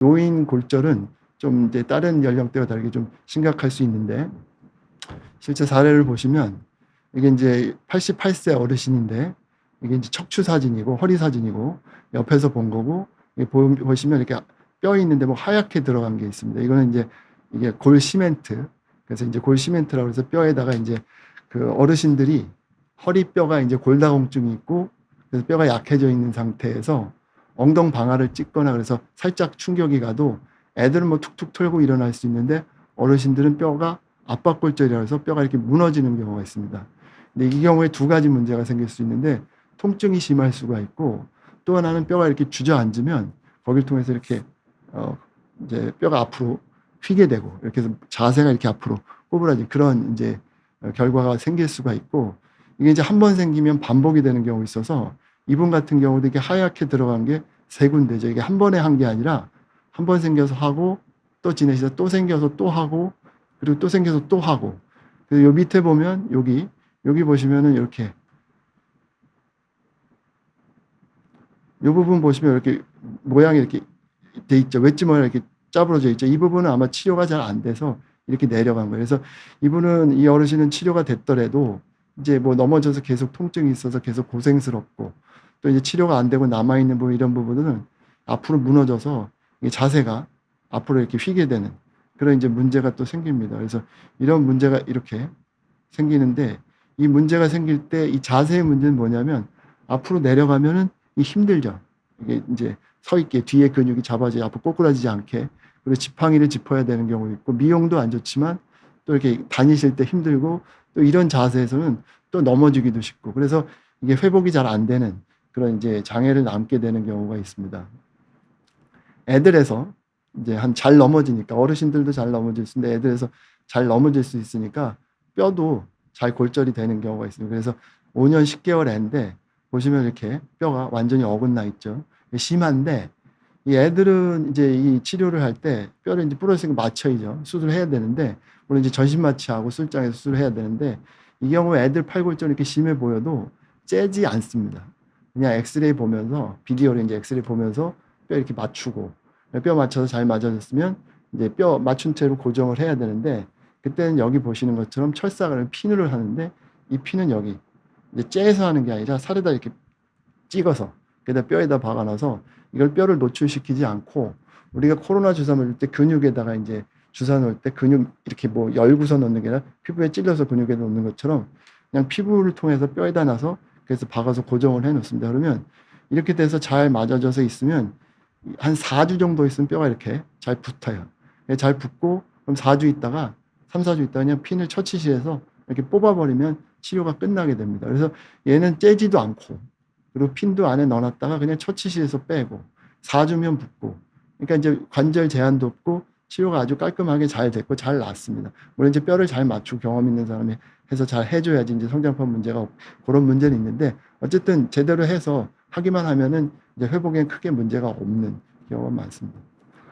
노인 골절은 좀 이제 다른 연령대와 다르게 좀 심각할 수 있는데, 실제 사례를 보시면 이게 이제 88세 어르신인데, 이게 이제 척추 사진이고 허리 사진이고 옆에서 본 거고, 보시면 이렇게 뼈 있는데 뭐 하얗게 들어간 게 있습니다. 이거는 이제 이게 골 시멘트. 그래서 이제 골 시멘트라고 해서 뼈에다가 이제 그 어르신들이 허리뼈가 이제 골다공증이 있고, 그래서 뼈가 약해져 있는 상태에서 엉덩 방아를 찍거나 그래서 살짝 충격이 가도 애들은 뭐 툭툭 털고 일어날 수 있는데, 어르신들은 뼈가 압박골절이라 해서 뼈가 이렇게 무너지는 경우가 있습니다. 근데 이 경우에 두 가지 문제가 생길 수 있는데, 통증이 심할 수가 있고, 또 하나는 뼈가 이렇게 주저앉으면 거기를 통해서 이렇게 이제 뼈가 앞으로 휘게 되고, 이렇게 해서 자세가 이렇게 앞으로 꼬부라진 그런 이제 결과가 생길 수가 있고, 이게 이제 한 번 생기면 반복이 되는 경우가 있어서, 이분 같은 경우도 이게 하얗게 들어간 게 세 군데죠. 이게 한 번에 한 게 아니라 한 번 생겨서 하고, 또 지내시다 또 생겨서 또 하고, 그리고 또 생겨서 또 하고. 그래서 요 밑에 보면 여기 보시면은 이렇게 요 부분 보시면 이렇게 모양이 이렇게 돼 있죠. 웨지 모양 이렇게 짜부러져 있죠. 이 부분은 아마 치료가 잘 안 돼서 이렇게 내려간 거예요. 그래서 이분은, 이 어르신은 치료가 됐더라도 이제 뭐 넘어져서 계속 통증이 있어서 계속 고생스럽고, 또 이제 치료가 안 되고 남아있는 부분, 이런 부분은 앞으로 무너져서 자세가 앞으로 이렇게 휘게 되는 그런 이제 문제가 또 생깁니다. 그래서 이런 문제가 이렇게 생기는데, 이 문제가 생길 때 이 자세의 문제는 뭐냐면, 앞으로 내려가면은 이 힘들죠. 이게 이제 서 있게 뒤에 근육이 잡아져 앞으로 꼬꾸라지지 않게, 그리고 지팡이를 짚어야 되는 경우도 있고, 미용도 안 좋지만 또 이렇게 다니실 때 힘들고, 또 이런 자세에서는 또 넘어지기도 쉽고, 그래서 이게 회복이 잘 안 되는 그런 이제 장애를 남게 되는 경우가 있습니다. 애들에서 이제 잘 넘어지니까, 어르신들도 잘 넘어질 수 있는데 애들에서 잘 넘어질 수 있으니까 뼈도 잘 골절이 되는 경우가 있습니다. 그래서 5년 10개월 애인데 보시면 이렇게 뼈가 완전히 어긋나 있죠. 심한데, 이 애들은 이제 이 치료를 할 때 뼈를 이제 부러졌으니까 맞춰야죠. 수술해야 되는데, 물론 이제 전신 마취하고 술장에서 수술해야 되는데, 이 경우에 애들 팔골절이 이렇게 심해 보여도 째지 않습니다. 그냥 엑스레이 보면서, 비디오로 이제 엑스레이 보면서 뼈 이렇게 맞추고, 뼈 맞춰서 잘 맞아졌으면 이제 뼈 맞춘 채로 고정을 해야 되는데, 그때는 여기 보시는 것처럼 철사를 핀으로 하는데, 이 핀은 여기 이제 째서 하는 게 아니라 살에다 이렇게 찍어서 그에다 뼈에다 박아놔서 이걸 뼈를 노출시키지 않고, 우리가 코로나 주사 맞을 때 근육에다가 이제 주사 놓을 때 근육 이렇게 뭐 열고서 놓는 게 아니라 피부에 찔러서 근육에 놓는 것처럼 그냥 피부를 통해서 뼈에다 놔서 그래서 박아서 고정을 해 놓습니다. 그러면 이렇게 돼서 잘 맞아져서 있으면 한 4주 정도 있으면 뼈가 이렇게 잘 붙어요. 잘 붙고, 그럼 4주 있다가 3, 4주 있다가 그냥 핀을 처치실에서 이렇게 뽑아버리면 치료가 끝나게 됩니다. 그래서 얘는 째지도 않고, 그리고 핀도 안에 넣어놨다가 그냥 처치실에서 빼고 4주면 붙고, 그러니까 이제 관절 제한도 없고 치료가 아주 깔끔하게 잘 됐고 잘 낫습니다. 물론 이제 뼈를 잘 맞추고 경험 있는 사람이 해서 잘 해줘야지 이제 성장판 문제가 그런 문제는 있는데, 어쨌든 제대로 해서 하기만 하면은 이제 회복엔 크게 문제가 없는 경우가 많습니다.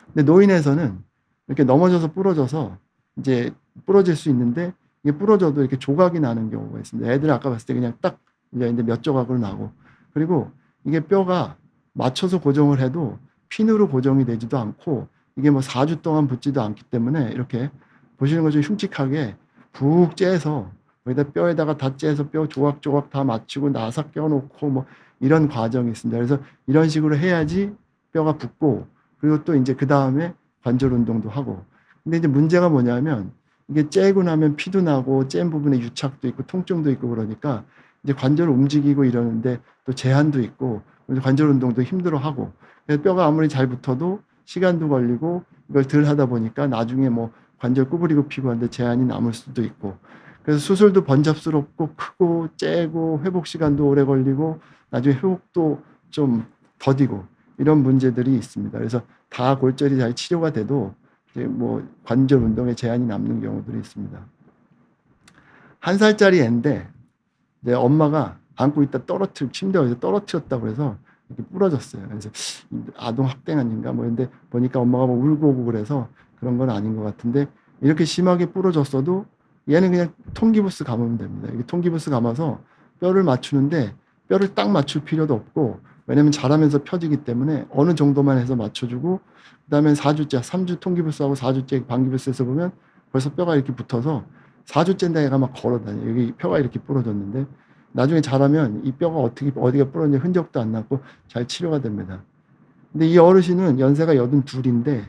근데 노인에서는 이렇게 넘어져서 부러져서 이제 부러질 수 있는데, 이게 부러져도 이렇게 조각이 나는 경우가 있습니다. 애들 아까 봤을 때 그냥 딱 이제 몇 조각으로 나고, 그리고 이게 뼈가 맞춰서 고정을 해도 핀으로 고정이 되지도 않고, 이게 뭐 4주 동안 붙지도 않기 때문에 이렇게 보시는 것처럼 흉측하게 푹 째서 거기다 뼈에다가 다 째서 뼈 조각조각 다 맞추고 나사 껴놓고 뭐 이런 과정이 있습니다. 그래서 이런 식으로 해야지 뼈가 붙고, 그리고 또 이제 그 다음에 관절 운동도 하고. 근데 이제 문제가 뭐냐면, 이게 째고 나면 피도 나고 짠 부분에 유착도 있고 통증도 있고, 그러니까 이제 관절 움직이고 이러는데 또 제한도 있고, 관절 운동도 힘들어하고, 그래서 뼈가 아무리 잘 붙어도 시간도 걸리고, 이걸 덜 하다 보니까 나중에 뭐 관절 구부리고 피고 하는데 제한이 남을 수도 있고, 그래서 수술도 번잡스럽고 크고 째고 회복 시간도 오래 걸리고 나중에 회복도 좀 더디고, 이런 문제들이 있습니다. 그래서 다 골절이 잘 치료가 돼도 이제 뭐 관절 운동에 제한이 남는 경우들이 있습니다. 1살짜리 애인데 내 엄마가 안고 있다 침대에서 떨어뜨렸다고 해서 이렇게 부러졌어요. 그래서 아동 학대가 아닌가 뭐, 근데 보니까 엄마가 뭐 울고 오고 그래서 그런 건 아닌 것 같은데, 이렇게 심하게 부러졌어도 얘는 그냥 통기부스 감으면 됩니다. 이게 통기부스 감아서 뼈를 맞추는데, 뼈를 딱 맞출 필요도 없고, 왜냐면 자라면서 펴지기 때문에 어느 정도만 해서 맞춰주고, 그다음에 4주째, 3주 통기부스하고 4주째 방기부스에서 보면 벌써 뼈가 이렇게 붙어서 4주째인데 애가 막 걸어다녀요. 여기 뼈가 이렇게 부러졌는데 나중에 자라면 이 뼈가 어떻게 어디가 부러졌는지 흔적도 안 남고 잘 치료가 됩니다. 근데 이 어르신은 연세가 82인데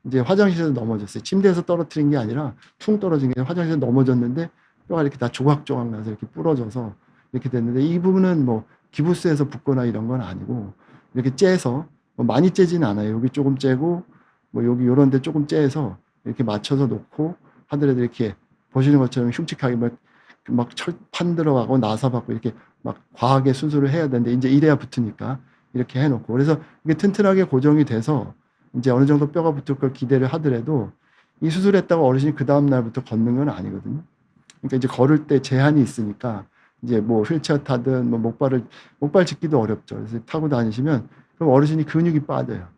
이제 화장실에서 넘어졌어요. 침대에서 떨어뜨린 게 아니라 퉁 떨어진 게 화장실에서 넘어졌는데 뼈가 이렇게 다 조각조각 나서 이렇게 부러져서 이렇게 됐는데, 이 부분은 뭐 기부스에서 붓거나 이런 건 아니고 이렇게 째서, 뭐 많이 째진 않아요. 여기 조금 째고 뭐 여기 요런 데 조금 째서 이렇게 맞춰서 놓고 하더라도 이렇게 보시는 것처럼 흉측하게 막 철판 들어가고 나사 받고 이렇게 막 과하게 수술을 해야 되는데 이제 이래야 붙으니까 이렇게 해놓고, 그래서 이게 튼튼하게 고정이 돼서 이제 어느 정도 뼈가 붙을 걸 기대를 하더라도 이 수술했다고 어르신이 그 다음 날부터 걷는 건 아니거든요. 그러니까 이제 걸을 때 제한이 있으니까 이제 뭐 휠체어 타든 뭐 목발 짚기도 어렵죠. 그래서 타고 다니시면 그럼 어르신이 근육이 빠져요.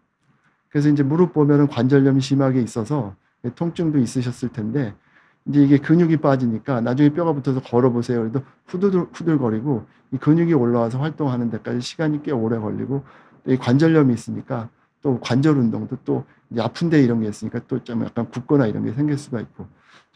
그래서 이제 무릎 보면은 관절염이 심하게 있어서 통증도 있으셨을 텐데 이제 이게 근육이 빠지니까 나중에 뼈가 붙어서 걸어보세요. 그래도 후들거리고 이 근육이 올라와서 활동하는 데까지 시간이 꽤 오래 걸리고, 또 이 관절염이 있으니까 또 관절 운동도 또 이제 아픈 데 이런 게 있으니까 또 좀 약간 굽거나 이런 게 생길 수가 있고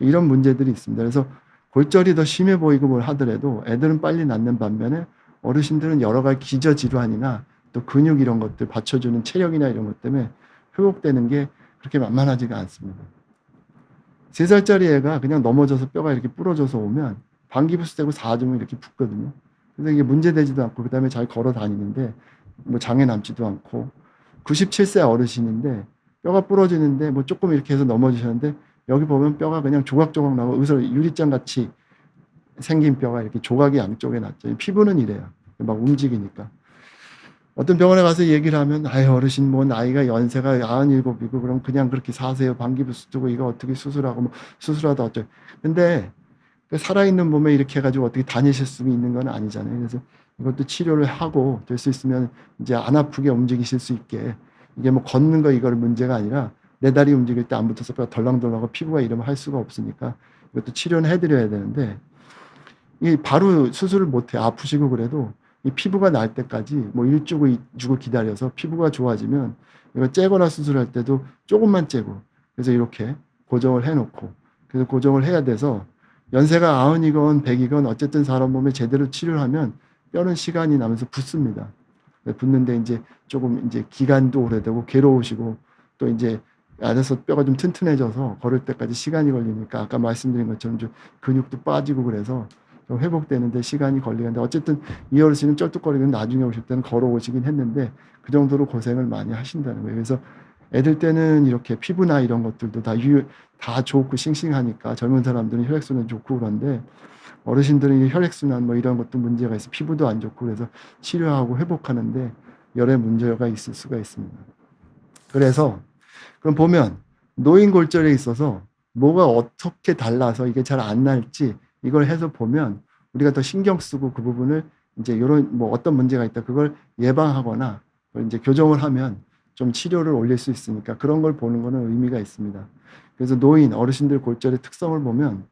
이런 문제들이 있습니다. 그래서 골절이 더 심해 보이고 뭘 하더라도 애들은 빨리 낫는 반면에 어르신들은 여러 가지 기저질환이나 또 근육 이런 것들 받쳐주는 체력이나 이런 것 때문에 회복되는 게 그렇게 만만하지가 않습니다. 3살짜리 애가 그냥 넘어져서 뼈가 이렇게 부러져서 오면 방기부스 되고 4주면 이렇게 붓거든요. 그래서 이게 문제되지도 않고 그다음에 잘 걸어 다니는데 뭐 장애 남지도 않고, 97세 어르신인데 뼈가 부러지는데 뭐 조금 이렇게 해서 넘어지셨는데 여기 보면 뼈가 그냥 조각조각 나고 의설 유리잔 같이 생긴 뼈가 이렇게 조각이 양쪽에 났죠. 피부는 이래요. 막 움직이니까. 어떤 병원에 가서 얘기를 하면 아유 어르신 뭐 나이가 연세가 97이고 그럼 그냥 그렇게 사세요. 방기부스 두고 이거 어떻게 수술하고 뭐 수술하다 어쩌. 근데 살아있는 몸에 이렇게 해가지고 어떻게 다니실 수 있는 건 아니잖아요. 그래서 이것도 치료를 하고 될 수 있으면 이제 안 아프게 움직이실 수 있게, 이게 뭐 걷는 거 이걸 문제가 아니라 내 다리 움직일 때 안 붙어서 뼈가 덜렁덜렁하고 피부가 이러면 할 수가 없으니까 이것도 치료는 해드려야 되는데 이 바로 수술을 못해 아프시고 그래도 이 피부가 날 때까지 뭐 1주고 2주고 기다려서 피부가 좋아지면 이거 째거나 수술할 때도 조금만 째고 그래서 이렇게 고정을 해놓고, 그래서 고정을 해야 돼서 연세가 90이건 100이건 어쨌든 사람 몸에 제대로 치료를 하면 뼈는 시간이 나면서 붓습니다. 붓는데 이제 조금 이제 기간도 오래되고 괴로우시고 또 이제 안에서 뼈가 좀 튼튼해져서 걸을 때까지 시간이 걸리니까 아까 말씀드린 것처럼 좀 근육도 빠지고 그래서 좀 회복되는데 시간이 걸리는데, 어쨌든 이 어르신은 쩔뚝거리는 나중에 오실 때는 걸어오시긴 했는데 그 정도로 고생을 많이 하신다는 거예요. 그래서 애들 때는 이렇게 피부나 이런 것들도 다 좋고 싱싱하니까 젊은 사람들은 혈액순환 좋고 그런데 어르신들은 혈액순환 뭐 이런 것도 문제가 있어 피부도 안 좋고 그래서 치료하고 회복하는데 여러 문제가 있을 수가 있습니다. 그래서 그럼 보면 노인골절에 있어서 뭐가 어떻게 달라서 이게 잘 안 날지 이걸 해서 보면 우리가 더 신경 쓰고 그 부분을 이제 이런 뭐 어떤 문제가 있다 그걸 예방하거나 그걸 이제 교정을 하면 좀 치료를 올릴 수 있으니까 그런 걸 보는 거는 의미가 있습니다. 그래서 노인 어르신들 골절의 특성을 보면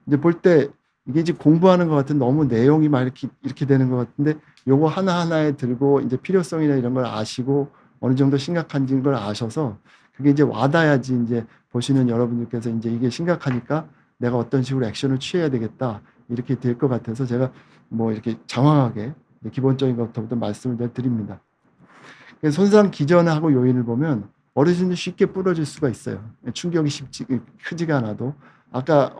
이제 볼 때 이게 이제 공부하는 것 같은 너무 내용이 막 이렇게 되는 것 같은데 요거 하나하나에 들고 이제 필요성이나 이런 걸 아시고 어느 정도 심각한지인 걸 아셔서 그게 이제 와닿아야지 이제 보시는 여러분들께서 이제 이게 심각하니까 내가 어떤 식으로 액션을 취해야 되겠다 이렇게 될 것 같아서 제가 뭐 이렇게 장황하게 기본적인 것부터 말씀을 드립니다. 손상 기전하고 요인을 보면 어르신들 쉽게 부러질 수가 있어요. 충격이 크지가 않아도. 아까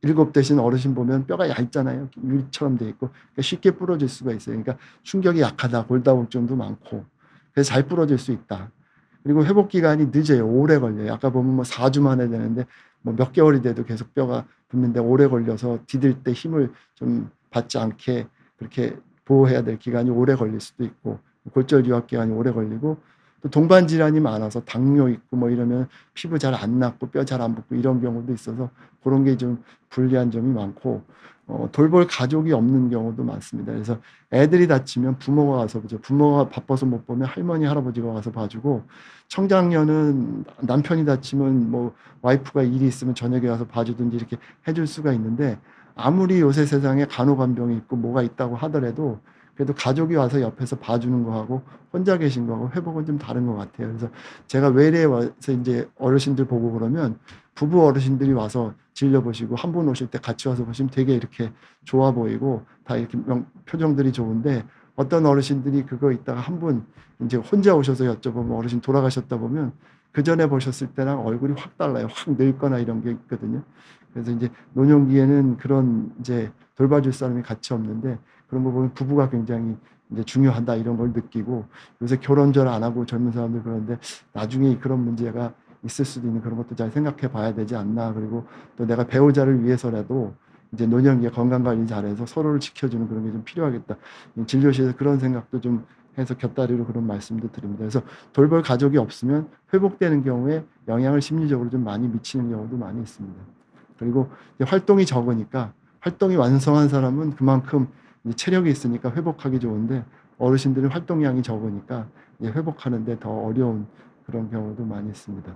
97 되신 어르신 보면 뼈가 얇잖아요. 유리처럼 돼 있고 그러니까 쉽게 부러질 수가 있어요. 그러니까 충격이 약하다, 골다공증도 많고 그래서 잘 부러질 수 있다. 그리고 회복 기간이 늦어요. 오래 걸려요. 아까 보면 뭐 4주 만에 되는데 뭐 몇 개월이 돼도 계속 뼈가 붙는데 오래 걸려서 디딜 때 힘을 좀 받지 않게 그렇게 보호해야 될 기간이 오래 걸릴 수도 있고, 골절 유합 기간이 오래 걸리고, 또 동반 질환이 많아서 당뇨 있고 뭐 이러면 피부 잘 안 낫고 뼈 잘 안 붙고 이런 경우도 있어서 그런 게 좀 불리한 점이 많고, 돌볼 가족이 없는 경우도 많습니다. 그래서 애들이 다치면 부모가 가서 보죠. 부모가 바빠서 못 보면 할머니 할아버지가 가서 봐주고, 청장년은 남편이 다치면 뭐 와이프가 일이 있으면 저녁에 와서 봐주든지 이렇게 해줄 수가 있는데, 아무리 요새 세상에 간호간병이 있고 뭐가 있다고 하더라도 그래도 가족이 와서 옆에서 봐주는 거하고 혼자 계신 거하고 회복은 좀 다른 것 같아요. 그래서 제가 외래에 와서 이제 어르신들 보고 그러면 부부 어르신들이 와서 진료보시고 한 분 오실 때 같이 와서 보시면 되게 이렇게 좋아 보이고 다 이렇게 표정들이 좋은데, 어떤 어르신들이 그거 있다가 한 분 이제 혼자 오셔서 여쭤보면 어르신 돌아가셨다 보면 그 전에 보셨을 때랑 얼굴이 확 달라요. 확 늙거나 이런 게 있거든요. 그래서 이제 노년기에는 그런 이제 돌봐줄 사람이 같이 없는데, 그런 거 보면 부부가 굉장히 이제 중요하다 이런 걸 느끼고, 요새 결혼 잘 안 하고 젊은 사람들 그러는데 나중에 그런 문제가 있을 수도 있는 그런 것도 잘 생각해 봐야 되지 않나. 그리고 또 내가 배우자를 위해서라도 이제 노년기에 건강관리 잘해서 서로를 지켜주는 그런 게 좀 필요하겠다. 진료실에서 그런 생각도 좀 해서 곁다리로 그런 말씀도 드립니다. 그래서 돌볼 가족이 없으면 회복되는 경우에 영향을 심리적으로 좀 많이 미치는 경우도 많이 있습니다. 그리고 활동이 적으니까, 활동이 완성한 사람은 그만큼 체력이 있으니까 회복하기 좋은데, 어르신들은 활동량이 적으니까 회복하는데 더 어려운 그런 경우도 많이 있습니다.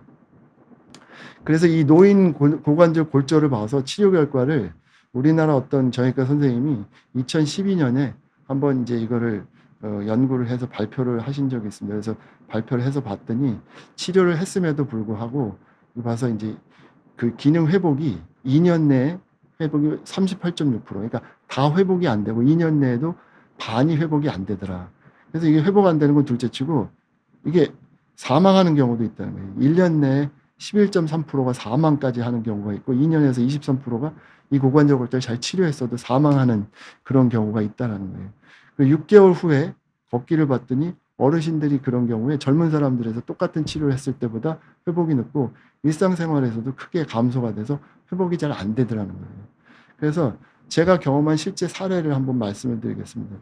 그래서 이 노인 고관절 골절을 봐서 치료 결과를 우리나라 어떤 정형외과 선생님이 2012년에 한번 이제 이거를 연구를 해서 발표를 하신 적이 있습니다. 그래서 발표를 해서 봤더니 치료를 했음에도 불구하고 봐서 이제 그 기능 회복이 2년 내에 회복이 38.6%, 그러니까 다 회복이 안 되고 2년 내에도 반이 회복이 안 되더라. 그래서 이게 회복 안 되는 건 둘째치고 이게 사망하는 경우도 있다는 거예요. 1년 내에 11.3%가 사망까지 하는 경우가 있고 2년에서 23%가 이 고관절 골절 잘 치료했어도 사망하는 그런 경우가 있다는 거예요. 6개월 후에 걷기를 봤더니 어르신들이 그런 경우에 젊은 사람들에서 똑같은 치료를 했을 때보다 회복이 늦고 일상생활에서도 크게 감소가 돼서 회복이 잘 안 되더라는 거예요. 그래서 제가 경험한 실제 사례를 한번 말씀을 드리겠습니다.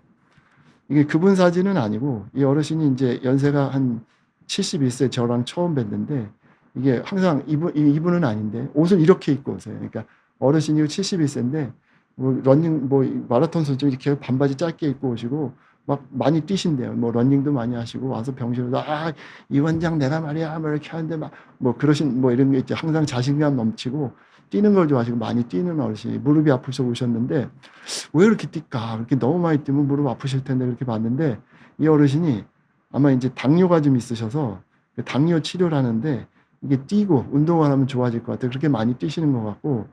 이게 그분 사진은 아니고, 이 어르신이 이제 연세가 한 71세, 저랑 처음 뵀는데, 이게 항상 이분은 아닌데 옷을 이렇게 입고 오세요. 그러니까 어르신이 71세인데 뭐 러닝 뭐 마라톤 선수 이렇게 반바지 짧게 입고 오시고 막 많이 뛰신대요. 뭐 러닝도 많이 하시고 와서 병실에서 이 원장 내가 말이야 뭐 이렇게 하는데 막 뭐 그러신 뭐 이런 게 있죠. 항상 자신감 넘치고 뛰는 걸 좋아하시고 많이 뛰는 어르신이 무릎이 아프셔 오셨는데, 왜 이렇게 뛸까? 그렇게 너무 많이 뛰면 무릎 아프실 텐데 그렇게 봤는데, 이 어르신이 아마 이제 당뇨가 좀 있으셔서 당뇨 치료를 하는데 이게 뛰고 운동을 하면 좋아질 것 같아요. 그렇게 많이 뛰시는 것 같고,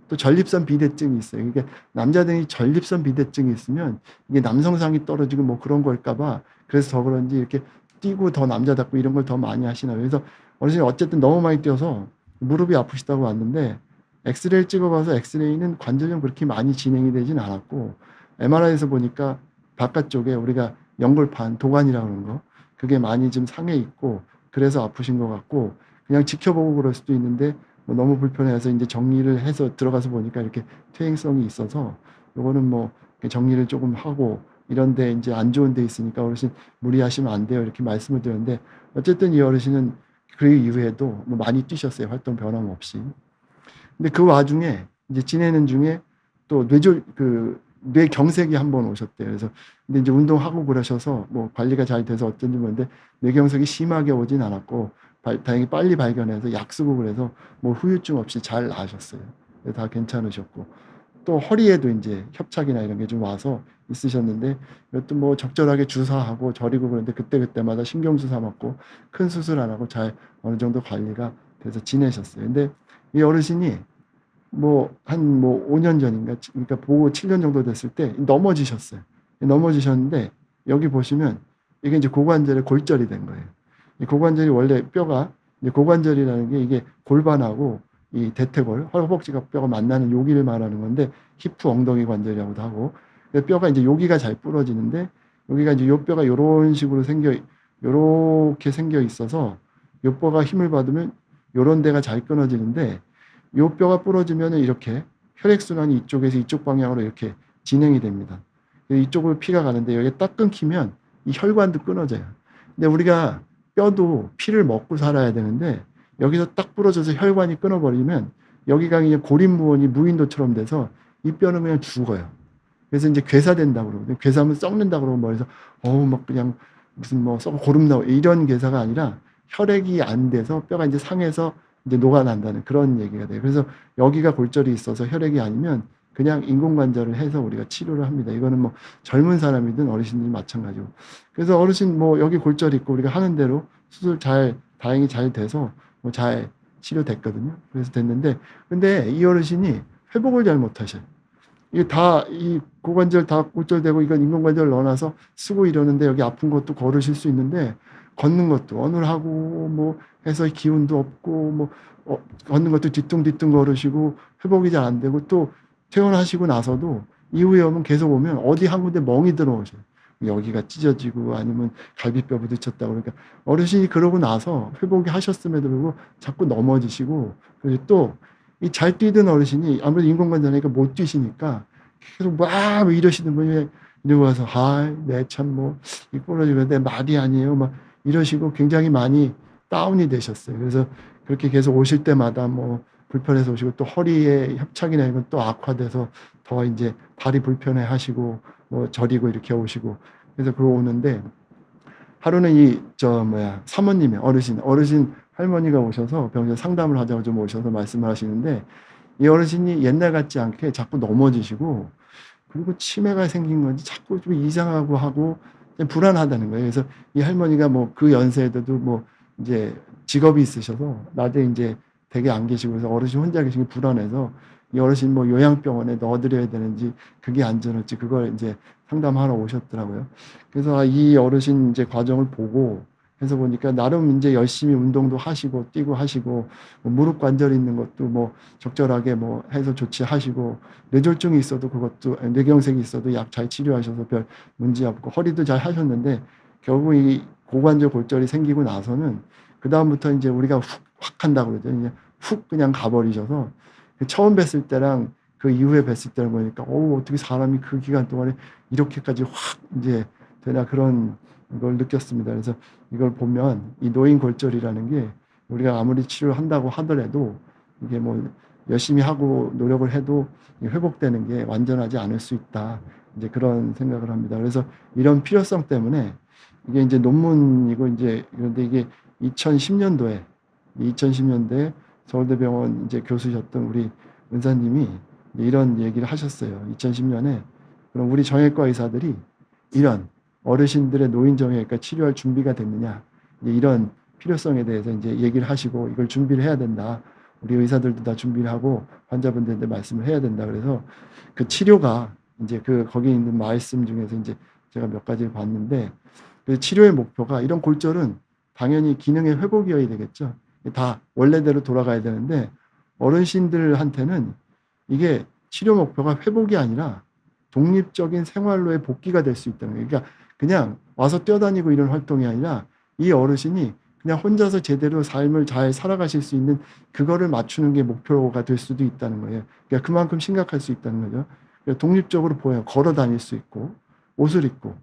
또 전립선 비대증이 있어요. 이게 남자들이 전립선 비대증이 있으면 이게 남성상이 떨어지고 뭐 그런 걸까봐, 그래서 더 그런지 이렇게 뛰고 더 남자답고 이런 걸 더 많이 하시나. 그래서 어르신이 어쨌든 너무 많이 뛰어서 무릎이 아프시다고 왔는데, 엑스레이를 찍어봐서 엑스레이는 관절염 그렇게 많이 진행이 되진 않았고, MRI에서 보니까 바깥쪽에 우리가 연골판, 도관이라고 하는 거, 그게 많이 좀 상해 있고 그래서 아프신 것 같고, 그냥 지켜보고 그럴 수도 있는데 뭐 너무 불편해서 이제 정리를 해서 들어가서 보니까 이렇게 퇴행성이 있어서 요거는 뭐 정리를 조금 하고 이런데 이제 안 좋은 데 있으니까 어르신 무리하시면 안 돼요 이렇게 말씀을 드렸는데, 어쨌든 이 어르신은 그 이후에도 뭐 많이 뛰셨어요. 활동 변함없이. 근데 그 와중에 이제 지내는 중에 또 뇌경색이 한번 오셨대요. 그래서 근데 이제 운동하고 그러셔서 뭐 관리가 잘 돼서 어쩐지 모르는데 뇌경색이 심하게 오진 않았고 다행히 빨리 발견해서 약 쓰고 그래서 뭐 후유증 없이 잘 나으셨어요. 다 괜찮으셨고, 또 허리에도 이제 협착이나 이런 게 좀 와서 있으셨는데 이것도 뭐 적절하게 주사하고 저리고 그런데 그때마다 신경주사 맞고 큰 수술 안 하고 잘 어느 정도 관리가 돼서 지내셨어요. 근데 이 어르신이 한 5년 전인가, 그러니까 보고 7년 정도 됐을 때 넘어지셨어요. 넘어지셨는데 여기 보시면 이게 이제 고관절에 골절이 된 거예요. 이 고관절이 원래 뼈가, 이제 고관절이라는 게 이게 골반하고 이 대퇴골, 허벅지 뼈가 만나는 여기를 말하는 건데, 히프 엉덩이 관절이라고도 하고, 뼈가 이제 여기가 잘 부러지는데, 여기가 이제 요 뼈가 요런 식으로 요렇게 생겨 있어서 요 뼈가 힘을 받으면 요런 데가 잘 끊어지는데, 요 뼈가 부러지면 이렇게 혈액순환이 이쪽에서 이쪽 방향으로 이렇게 진행이 됩니다. 이쪽으로 피가 가는데 여기 딱 끊기면 이 혈관도 끊어져요. 근데 우리가 뼈도 피를 먹고 살아야 되는데 여기서 딱 부러져서 혈관이 끊어버리면 여기가 그냥 고립무원이 무인도처럼 돼서 이 뼈는 그냥 죽어요. 그래서 이제 괴사된다고 그러거든요. 괴사하면 썩는다고 그러고 뭐 해서 막 그냥 무슨 뭐 썩 고름 나고 이런 괴사가 아니라 혈액이 안 돼서 뼈가 이제 상해서 이제 녹아난다는 그런 얘기가 돼요. 그래서 여기가 골절이 있어서 혈액이 아니면 그냥 인공관절을 해서 우리가 치료를 합니다. 이거는 뭐 젊은 사람이든 어르신들이 마찬가지고. 그래서 어르신 뭐 여기 골절 있고 우리가 하는 대로 수술 다행히 잘 돼서 뭐 잘 치료됐거든요. 그래서 됐는데, 근데 이 어르신이 회복을 잘 못하셔요. 이게 다 이 고관절 다 골절되고 이건 인공관절 넣어놔서 쓰고 이러는데 여기 아픈 것도 걸으실 수 있는데 걷는 것도 어눌하고 뭐 해서 기운도 없고 뭐 걷는 것도 뒤뚱뒤뚱 걸으시고 회복이 잘 안 되고 또 퇴원하시고 나서도 이후에 오면 계속 오면 어디 한 군데 멍이 들어오셔요. 여기가 찢어지고 아니면 갈비뼈 부딪혔다고. 그러니까 어르신이 그러고 나서 회복이 하셨음에도 불구하고 자꾸 넘어지시고, 그리고 또 이 잘 뛰던 어르신이 아무래도 인공관절이니까 못 뛰시니까 계속 막 이러시는 분이 이러고 와서 네 참 뭐 이 부러지고 내 말이 아니에요 막 이러시고 굉장히 많이 다운이 되셨어요. 그래서 그렇게 계속 오실 때마다 뭐 불편해서 오시고 또 허리에 협착이나 이건 또 악화돼서 더 이제 다리 불편해 하시고 뭐 저리고 이렇게 오시고. 그래서 그러고 오는데 하루는 사모님의 어르신 할머니가 오셔서 병실 상담을 하자고 좀 오셔서 말씀을 하시는데, 이 어르신이 옛날 같지 않게 자꾸 넘어지시고 그리고 치매가 생긴 건지 자꾸 좀 이상하고 하고 불안하다는 거예요. 그래서 이 할머니가 뭐 그 연세에도 뭐 이제 직업이 있으셔서 낮에 이제 댁에 안 계시고 그래서 어르신 혼자 계시기 불안해서 이 어르신 뭐 요양병원에 넣어드려야 되는지 그게 안전할지 그걸 이제 상담하러 오셨더라고요. 그래서 이 어르신 이제 과정을 보고 해서 보니까 나름 이제 열심히 운동도 하시고 뛰고 하시고 뭐 무릎 관절 있는 것도 뭐 적절하게 뭐 해서 조치하시고 뇌졸중이 있어도 그것도 뇌경색이 있어도 약 잘 치료하셔서 별 문제 없고 허리도 잘 하셨는데 결국 이 고관절 골절이 생기고 나서는 그 다음부터 이제 우리가 확 한다고 그러죠. 이제 훅 그냥 가버리셔서 처음 뵀을 때랑 그 이후에 뵀을 때를 보니까 어떻게 사람이 그 기간 동안에 이렇게까지 확 이제 되나 그런 걸 느꼈습니다. 그래서 이걸 보면 이 노인 골절이라는 게 우리가 아무리 치료를 한다고 하더라도 이게 뭐 열심히 하고 노력을 해도 회복되는 게 완전하지 않을 수 있다. 이제 그런 생각을 합니다. 그래서 이런 필요성 때문에 이게 이제 논문이고 이제 그런데 이게 2010년도에 서울대병원 이제 교수셨던 우리 은사님이 이런 얘기를 하셨어요. 2010년에 그럼 우리 정형외과 의사들이 이런 어르신들의 노인 정형외과 치료할 준비가 됐느냐, 이런 필요성에 대해서 이제 얘기를 하시고 이걸 준비를 해야 된다. 우리 의사들도 다 준비를 하고 환자분들한테 말씀을 해야 된다. 그래서 그 치료가 이제 거기 있는 말씀 중에서 이제 제가 몇 가지를 봤는데 그 치료의 목표가 이런 골절은 당연히 기능의 회복이어야 되겠죠. 다 원래대로 돌아가야 되는데 어르신들한테는 이게 치료 목표가 회복이 아니라 독립적인 생활로의 복귀가 될 수 있다는 거예요. 그러니까 그냥 와서 뛰어다니고 이런 활동이 아니라 이 어르신이 그냥 혼자서 제대로 삶을 잘 살아가실 수 있는 그거를 맞추는 게 목표가 될 수도 있다는 거예요. 그러니까 그만큼 심각할 수 있다는 거죠. 그러니까 독립적으로 걸어 다닐 수 있고 옷을 입고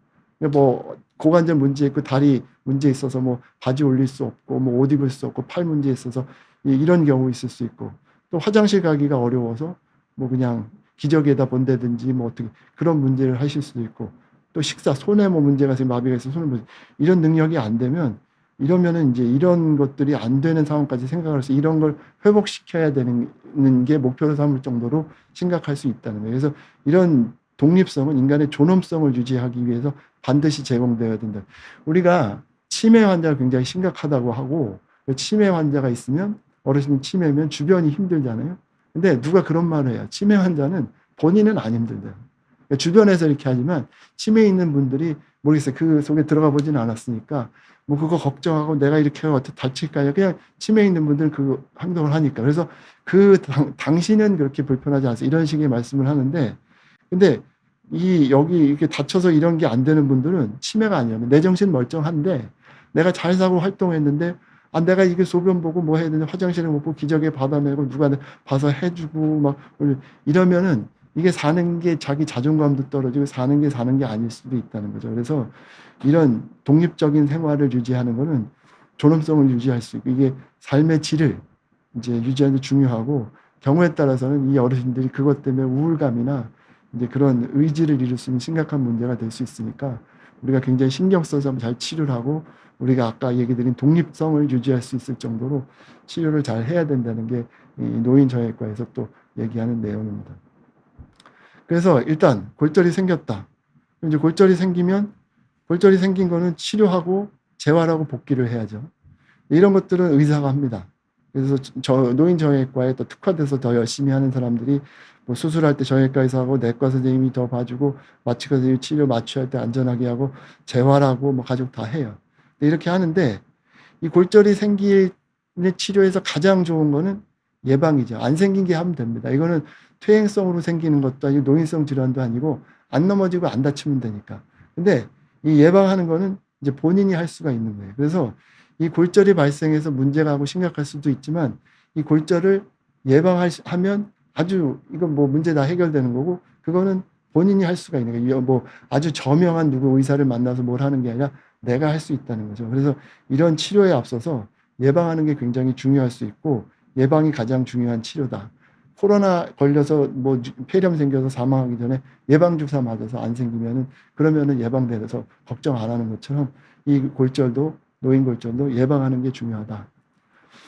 뭐 고관절 문제 있고 다리 문제 있어서 뭐 바지 올릴 수 없고 뭐 옷 입을 수 없고 팔 문제 있어서 이런 경우 있을 수 있고 또 화장실 가기가 어려워서 뭐 그냥 기저귀에다 본다든지 뭐 어떻게 그런 문제를 하실 수도 있고 또 손에 뭐 문제가 있어서 마비가 있어서 손을 뭐 이런 능력이 안 되면 이러면은 이제 이런 것들이 안 되는 상황까지 생각을 해서 이런 걸 회복시켜야 되는 게 목표로 삼을 정도로 심각할 수 있다는 거예요. 그래서 이런 독립성은 인간의 존엄성을 유지하기 위해서 반드시 제공되어야 된다. 우리가 치매 환자가 굉장히 심각하다고 하고 치매 환자가 있으면 어르신 치매면 주변이 힘들잖아요. 근데 누가 그런 말을 해요. 치매 환자는 본인은 안 힘들대요. 그러니까 주변에서 이렇게 하지만 치매 있는 분들이 모르겠어요. 그 속에 들어가 보지는 않았으니까 뭐 그거 걱정하고 내가 이렇게 하고 어떻게 다칠까요? 그냥 치매 있는 분들은 그 행동을 하니까. 그래서 당신은 그렇게 불편하지 않아서 이런 식의 말씀을 하는데 근데 여기 이렇게 다쳐서 이런 게 안 되는 분들은 치매가 아니에요. 내 정신 멀쩡한데 내가 잘 사고 활동했는데 내가 이게 소변 보고 뭐 해야 되는데 화장실에 못 보고 기저귀에 받아내고 누가 봐서 해주고 막 이러면은 이게 사는 게 자기 자존감도 떨어지고 사는 게 아닐 수도 있다는 거죠. 그래서 이런 독립적인 생활을 유지하는 거는 존엄성을 유지할 수 있고 이게 삶의 질을 이제 유지하는 게 중요하고 경우에 따라서는 이 어르신들이 그것 때문에 우울감이나 이제 그런 의지를 잃을 수 있는 심각한 문제가 될 수 있으니까 우리가 굉장히 신경 써서 잘 치료를 하고 우리가 아까 얘기 드린 독립성을 유지할 수 있을 정도로 치료를 잘 해야 된다는 게 이 노인 정형외과에서 또 얘기하는 내용입니다. 그래서 일단 골절이 생겼다. 이제 골절이 생긴 거는 치료하고 재활하고 복귀를 해야죠. 이런 것들은 의사가 합니다. 그래서 노인정형외과에 또 특화돼서 더 열심히 하는 사람들이 뭐 수술할 때 정형외과에서 하고 내과 선생님이 더 봐주고 마취과 선생님이 치료 마취할 때 안전하게 하고 재활하고 뭐 가족 다 해요. 이렇게 하는데 이 골절이 생기는 치료에서 가장 좋은 거는 예방이죠. 안 생긴 게 하면 됩니다. 이거는 퇴행성으로 생기는 것도 아니고 노인성 질환도 아니고 안 넘어지고 안 다치면 되니까. 근데 이 예방하는 거는 이제 본인이 할 수가 있는 거예요. 그래서 이 골절이 발생해서 문제가 하고 심각할 수도 있지만 이 골절을 예방하면 아주 이건 뭐 문제 다 해결되는 거고 그거는 본인이 할 수가 있는 거예요. 뭐 아주 저명한 누구 의사를 만나서 뭘 하는 게 아니라 내가 할 수 있다는 거죠. 그래서 이런 치료에 앞서서 예방하는 게 굉장히 중요할 수 있고 예방이 가장 중요한 치료다. 코로나 걸려서 뭐 폐렴 생겨서 사망하기 전에 예방 주사 맞아서 안 생기면은 그러면은 예방돼서 걱정 안 하는 것처럼 이 골절도 노인 골절도 예방하는 게 중요하다.